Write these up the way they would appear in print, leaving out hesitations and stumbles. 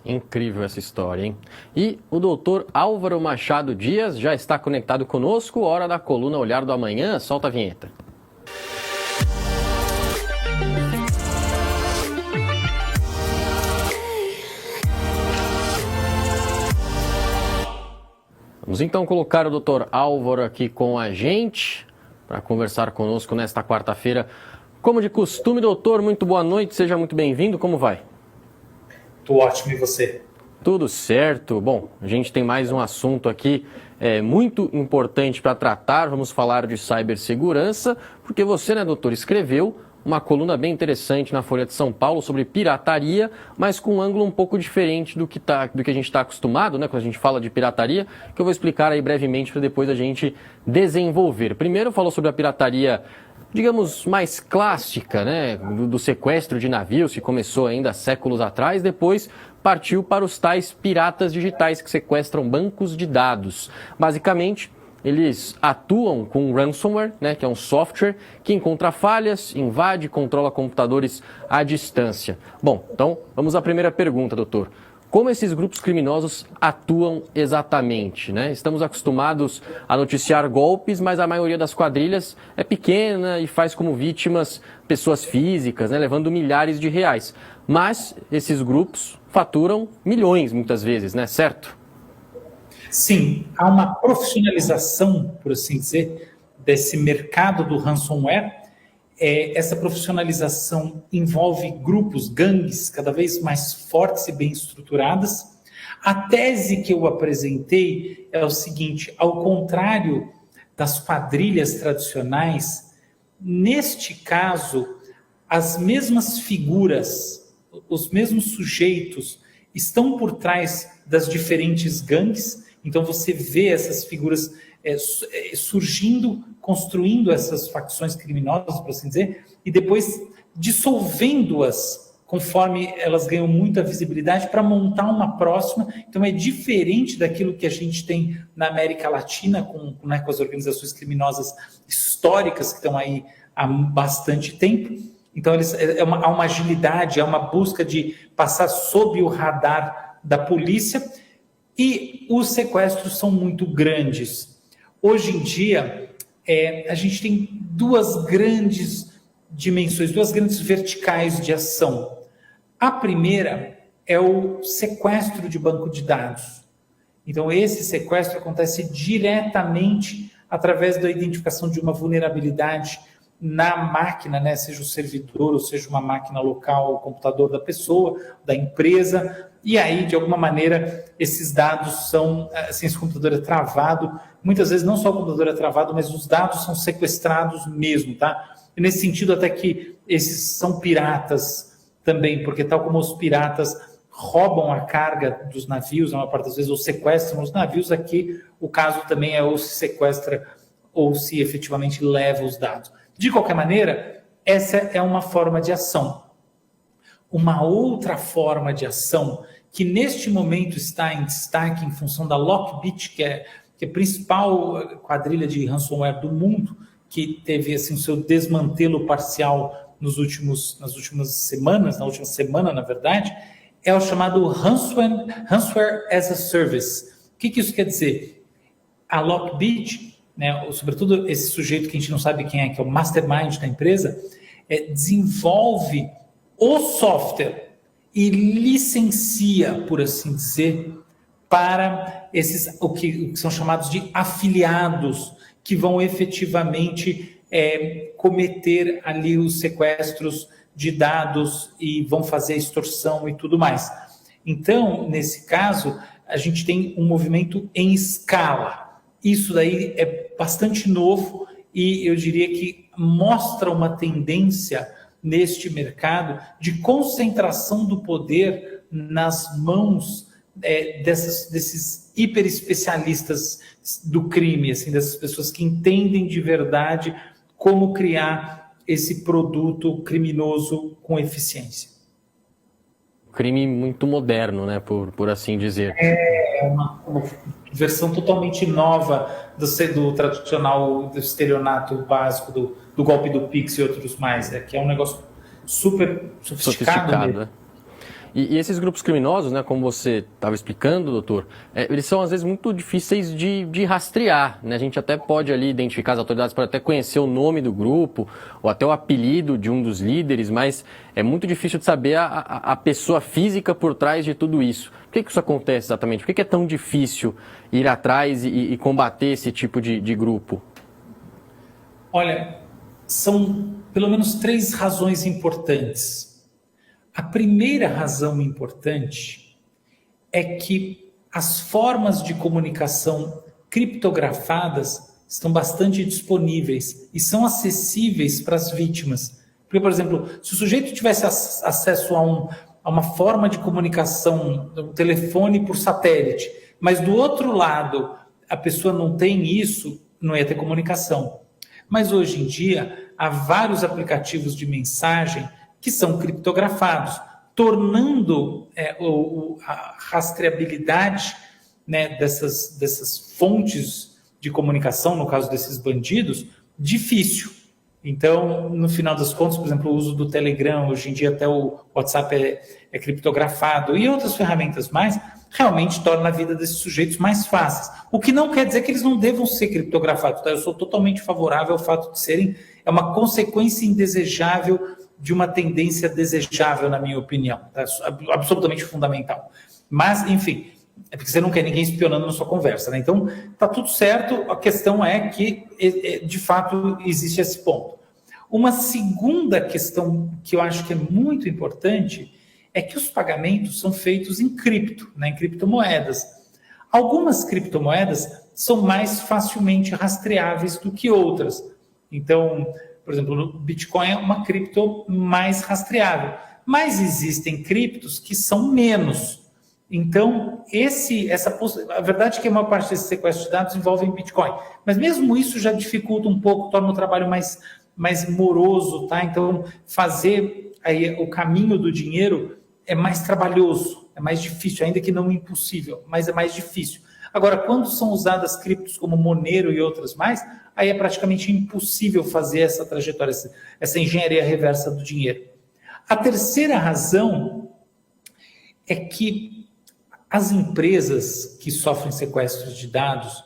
Incrível essa história, hein? E o doutor Álvaro Machado Dias já está conectado conosco. Hora da coluna Olhar do Amanhã. Solta a vinheta. Vamos então colocar o doutor Álvaro aqui com a gente para conversar conosco nesta quarta-feira. Como de costume, doutor, muito boa noite, seja muito bem-vindo. Como vai? Tô ótimo, e você? Tudo certo. Bom, a gente tem mais um assunto aqui muito importante para tratar. Vamos falar de cibersegurança, porque você, né, doutor, escreveu uma coluna bem interessante na Folha de São Paulo sobre pirataria, mas com um ângulo um pouco diferente do que a gente está acostumado, né, quando a gente fala de pirataria, que eu vou explicar aí brevemente para depois a gente desenvolver. Primeiro falou sobre a pirataria, digamos, mais clássica, né, do sequestro de navios, que começou ainda séculos atrás, depois partiu para os tais piratas digitais que sequestram bancos de dados. Basicamente, eles atuam com ransomware, né, que é um software que encontra falhas, invade e controla computadores à distância. Bom, então vamos à primeira pergunta, doutor. Como esses grupos criminosos atuam exatamente, né? Estamos acostumados a noticiar golpes, mas a maioria das quadrilhas é pequena e faz como vítimas pessoas físicas, né, levando milhares de reais. Mas esses grupos faturam milhões muitas vezes, né? Certo? Sim, há uma profissionalização, por assim dizer, desse mercado do ransomware. Essa profissionalização envolve grupos, gangues, cada vez mais fortes e bem estruturadas. A tese que eu apresentei é o seguinte: ao contrário das quadrilhas tradicionais, neste caso, as mesmas figuras, os mesmos sujeitos estão por trás das diferentes gangues. Então você vê essas figuras surgindo, construindo essas facções criminosas, por assim dizer, e depois dissolvendo-as conforme elas ganham muita visibilidade para montar uma próxima. Então é diferente daquilo que a gente tem na América Latina com as organizações criminosas históricas que estão aí há bastante tempo. Então há uma agilidade, há uma busca de passar sob o radar da polícia, e os sequestros são muito grandes. Hoje em dia, a gente tem duas grandes dimensões, duas grandes verticais de ação. A primeira é o sequestro de banco de dados. Então, esse sequestro acontece diretamente através da identificação de uma vulnerabilidade na máquina, né? Seja o servidor, ou seja uma máquina local, o computador da pessoa, da empresa. E aí, de alguma maneira, esses dados são, assim, esse computador é travado. Muitas vezes não só o computador é travado, mas os dados são sequestrados mesmo, tá? E nesse sentido, até que esses são piratas também, porque tal como os piratas roubam a carga dos navios, a maior parte das vezes, ou sequestram os navios, aqui o caso também é ou se sequestra ou se efetivamente leva os dados. De qualquer maneira, essa é uma forma de ação. Uma outra forma de ação que neste momento está em destaque em função da Lockbit, que é a principal quadrilha de ransomware do mundo, que teve assim, o seu desmantelo parcial nas últimas semanas, na última semana, na verdade, é o chamado Ransomware as a Service. O que isso quer dizer? A Lockbit, né, sobretudo esse sujeito que a gente não sabe quem é, que é o mastermind da empresa, desenvolve o software e licencia, por assim dizer, para esses o que são chamados de afiliados, que vão efetivamente cometer ali os sequestros de dados e vão fazer a extorsão e tudo mais. Então, nesse caso, a gente tem um movimento em escala. Isso daí é bastante novo e eu diria que mostra uma tendência neste mercado de concentração do poder nas mãos desses hiperespecialistas do crime, assim, dessas pessoas que entendem de verdade como criar esse produto criminoso com eficiência. Crime muito moderno, né, por assim dizer. É uma versão totalmente nova do tradicional, do estelionato básico, do golpe do Pix e outros mais, que é um negócio super sofisticado. Né? E esses grupos criminosos, né, como você estava explicando, doutor, eles são às vezes muito difíceis de rastrear, né? A gente até pode ali identificar, as autoridades podem até conhecer o nome do grupo ou até o apelido de um dos líderes, mas é muito difícil de saber a pessoa física por trás de tudo isso. Por que isso acontece exatamente? Por que é tão difícil ir atrás e combater esse tipo de grupo? Olha, são pelo menos 3 razões importantes. A primeira razão importante é que as formas de comunicação criptografadas estão bastante disponíveis e são acessíveis para as vítimas. Porque, por exemplo, se o sujeito tivesse acesso a uma forma de comunicação, um telefone por satélite, mas do outro lado a pessoa não tem isso, não ia ter comunicação. Mas hoje em dia há vários aplicativos de mensagem que são criptografados, tornando a rastreabilidade, né, dessas fontes de comunicação, no caso desses bandidos, difícil. Então, no final das contas, por exemplo, o uso do Telegram, hoje em dia até o WhatsApp é criptografado, e outras ferramentas mais, realmente torna a vida desses sujeitos mais fáceis. O que não quer dizer que eles não devam ser criptografados. Tá? Eu sou totalmente favorável ao fato de serem, é uma consequência indesejável de uma tendência desejável, na minha opinião. Tá? Absolutamente fundamental. Mas, enfim, é porque você não quer ninguém espionando na sua conversa, né? Então, tá tudo certo, a questão é que, de fato, existe esse ponto. Uma segunda questão que eu acho que é muito importante é que os pagamentos são feitos em cripto, né, em criptomoedas. Algumas criptomoedas são mais facilmente rastreáveis do que outras. Então, por exemplo, o Bitcoin é uma cripto mais rastreável, mas existem criptos que são menos. Então, a verdade é que a maior parte desses sequestros de dados envolvem Bitcoin, mas mesmo isso já dificulta um pouco, torna o trabalho mais moroso, tá? Então, fazer aí o caminho do dinheiro é mais trabalhoso, é mais difícil, ainda que não impossível, mas é mais difícil. Agora, quando são usadas criptos como Monero e outras mais, aí é praticamente impossível fazer essa trajetória, essa engenharia reversa do dinheiro. A terceira razão é que as empresas que sofrem sequestros de dados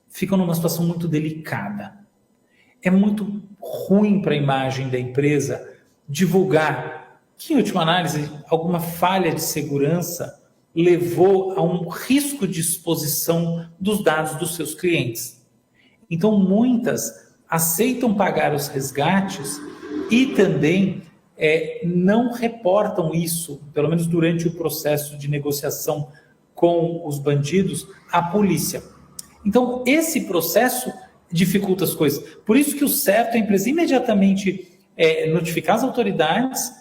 ficam numa situação muito delicada. É muito ruim para a imagem da empresa divulgar que, em última análise, alguma falha de segurança levou a um risco de exposição dos dados dos seus clientes. Então, muitas aceitam pagar os resgates e também não reportam isso, pelo menos durante o processo de negociação com os bandidos, à polícia. Então, esse processo dificulta as coisas. Por isso que o certo é a empresa imediatamente notificar as autoridades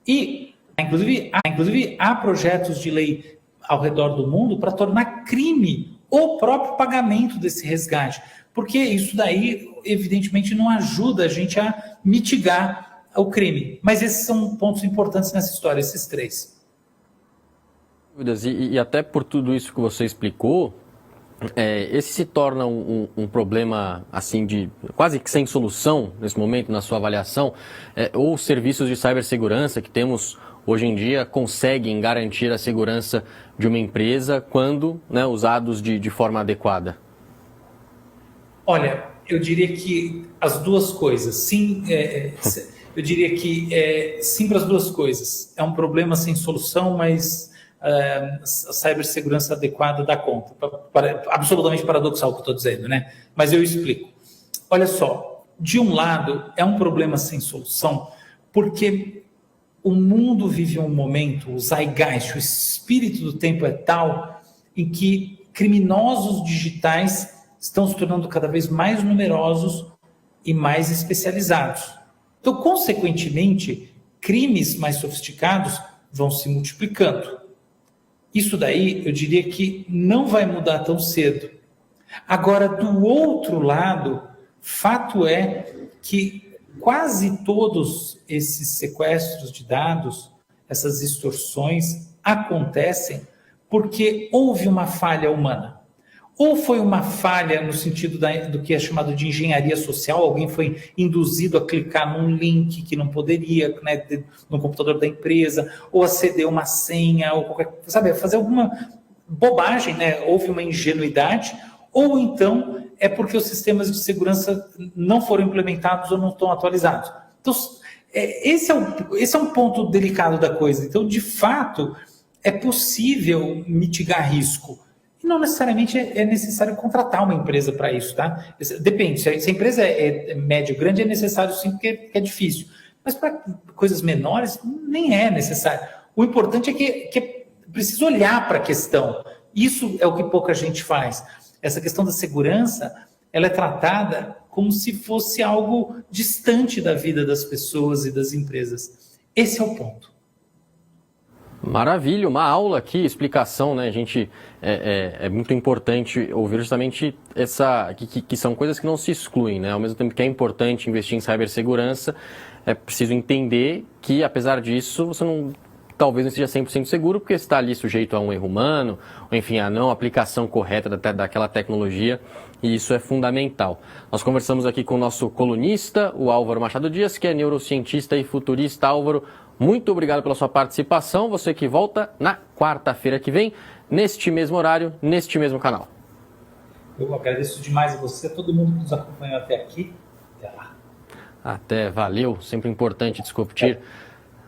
e, inclusive, há projetos de lei ao redor do mundo para tornar crime o próprio pagamento desse resgate, porque isso daí, evidentemente, não ajuda a gente a mitigar o crime. Mas esses são pontos importantes nessa história, esses 3. E até por tudo isso que você explicou, esse se torna um problema assim de quase que sem solução nesse momento na sua avaliação, ou os serviços de cibersegurança que temos hoje em dia conseguem garantir a segurança de uma empresa quando, né, usados de forma adequada? Olha, eu diria que as duas coisas. Sim, eu diria que sim para as duas coisas. É um problema sem solução, mas a cibersegurança adequada dá conta. Absolutamente paradoxal o que eu estou dizendo, né? Mas eu explico. Olha só, de um lado, é um problema sem solução, porque o mundo vive um momento, o zeitgeist, o espírito do tempo é tal em que criminosos digitais estão se tornando cada vez mais numerosos e mais especializados. Então, consequentemente, crimes mais sofisticados vão se multiplicando. Isso daí, eu diria que não vai mudar tão cedo. Agora, do outro lado, fato é que quase todos esses sequestros de dados, essas extorsões, acontecem porque houve uma falha humana. Ou foi uma falha no sentido do que é chamado de engenharia social, alguém foi induzido a clicar num link que não poderia, né, no computador da empresa, ou aceder uma senha, ou qualquer, sabe, fazer alguma bobagem, né? Houve uma ingenuidade, ou então é porque os sistemas de segurança não foram implementados ou não estão atualizados. Então, esse é um ponto delicado da coisa. Então, de fato, é possível mitigar risco. E não necessariamente é necessário contratar uma empresa para isso, tá? Depende, se a empresa é médio, grande, é necessário sim, porque é difícil. Mas para coisas menores, nem é necessário. O importante é que é preciso olhar para a questão. Isso é o que pouca gente faz. Essa questão da segurança, ela é tratada como se fosse algo distante da vida das pessoas e das empresas. Esse é o ponto. Maravilha, uma aula aqui, explicação, né? A gente é muito importante ouvir justamente que são coisas que não se excluem, né? Ao mesmo tempo que é importante investir em cibersegurança, é preciso entender que, apesar disso, você talvez não esteja 100% seguro, porque está ali sujeito a um erro humano, ou enfim, a não aplicação correta daquela tecnologia, e isso é fundamental. Nós conversamos aqui com o nosso colunista, o Álvaro Machado Dias, que é neurocientista e futurista. Álvaro, muito obrigado pela sua participação. Você que volta na quarta-feira que vem, neste mesmo horário, neste mesmo canal. Eu agradeço demais a você, a todo mundo que nos acompanhou até aqui. Até lá. Até, valeu. Sempre importante discutir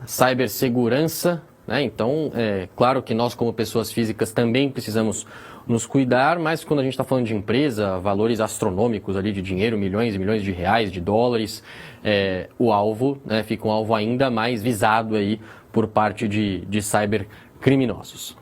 cibersegurança, né? Então, é claro que nós, como pessoas físicas, também precisamos nos cuidar, mas quando a gente está falando de empresa, valores astronômicos ali de dinheiro, milhões e milhões de reais, de dólares, o alvo, né, fica um alvo ainda mais visado aí por parte de cybercriminosos.